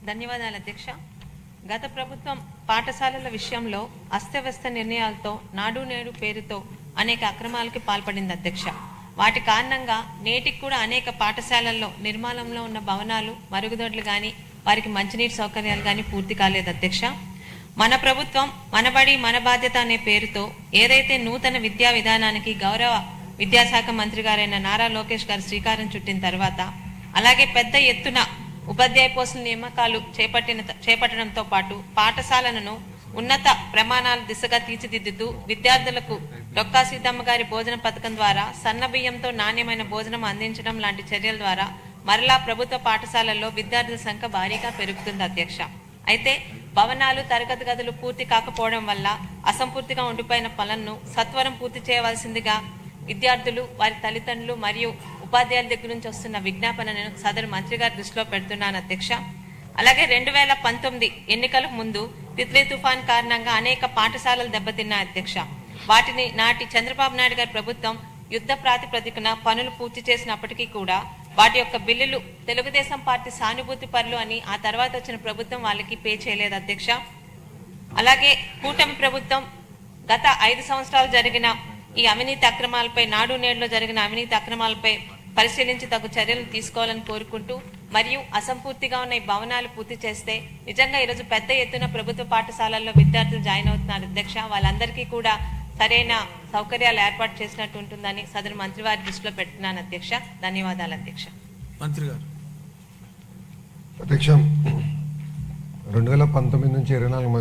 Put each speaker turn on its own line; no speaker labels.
ధన్యవాదాలు అధ్యక్ష. గత ప్రభుత్వం పాఠశాలల విషయంలో అస్తవ్యస్త నిర్ణయాలతో నాడు నేడు పేరుతో అనేక అక్రమాలకు పాల్పడింది అధ్యక్ష. వాటి కారణంగా నేటికి కూడా అనేక పాఠశాలల్లో నిర్మాణంలో ఉన్న భవనాలు, మరుగుదొడ్లు కానీ, వారికి మంచినీటి సౌకర్యాలు కానీ పూర్తి కాలేదు అధ్యక్ష. మన ప్రభుత్వం మనబడి మన బాధ్యత అనే పేరుతో ఏదైతే నూతన విద్యా విధానానికి గౌరవ విద్యాశాఖ మంత్రి గారైన నారా లోకేష్ గారు శ్రీకారం చుట్టిన తర్వాత, అలాగే పెద్ద ఎత్తున ఉపాధ్యాయ పోస్టుల నియామకాలు చేపట్టడంతో పాటు పాఠశాలను ఉన్నత ప్రమాణాల దిశగా తీర్చిదిద్దుతూ విద్యార్థులకు డొక్కా సీతమ్మ గారి భోజన పథకం ద్వారా సన్న బియ్యంతో నాణ్యమైన భోజనం అందించడం లాంటి చర్యల ద్వారా మరలా ప్రభుత్వ పాఠశాలల్లో విద్యార్థుల సంఖ్య భారీగా పెరుగుతుంది అధ్యక్ష. అయితే భవనాలు, తరగతి గదులు పూర్తి కాకపోవడం వల్ల అసంపూర్తిగా ఉండిపోయిన పనులను సత్వరం పూర్తి చేయవలసిందిగా విద్యార్థులు, వారి తల్లిదండ్రులు మరియు ఉపాధ్యాయుల దగ్గర నుంచి వస్తున్న విజ్ఞాపనను సదరు మంత్రి గారి దృష్టిలో పెడుతున్నాను అధ్యక్ష. అలాగే 2019 ఎన్నికలకు ముందు తిత్లీ తుఫాన్ కారణంగా అనేక పాఠశాలలు దెబ్బతిన్నాయి అధ్యక్ష. వాటిని నాటి చంద్రబాబు నాయుడు గారి ప్రభుత్వం యుద్ధ ప్రాతిపదికన పనులు పూర్తి చేసినప్పటికీ కూడా వాటి యొక్క బిల్లులు తెలుగుదేశం పార్టీ సానుభూతి పరులు అని ఆ తర్వాత వచ్చిన ప్రభుత్వం వాళ్ళకి పే చేయలేదు అధ్యక్ష. అలాగే కూటమి ప్రభుత్వం గత 5 సంవత్సరాలు జరిగిన ఈ అవినీతి అక్రమాలపై, నాడు నేడులో జరిగిన అవినీతి అక్రమాలపై పరిశీలించి తగు చర్యలు తీసుకోవాలని కోరుకుంటూ, మరియు అసంపూర్తిగా ఉన్న ఈ భవనాలు పూర్తి చేస్తే నిజంగా ఈరోజు పెద్ద ఎత్తున ప్రభుత్వ పాఠశాలల్లో విద్యార్థులు జాయిన్ అవుతున్నారు అధ్యక్ష. వాళ్ళందరికీ కూడా సరైన సౌకర్యాలు ఏర్పాటు చేసినట్టు ఉంటుందని సదరు మంత్రి వారి దృష్టిలో పెడుతున్నాను అధ్యక్ష. ధన్యవాదాలు అధ్యక్ష.
మంత్రి గారు.
అధ్యక్ష, 2019 నుంచి 24 మధ్య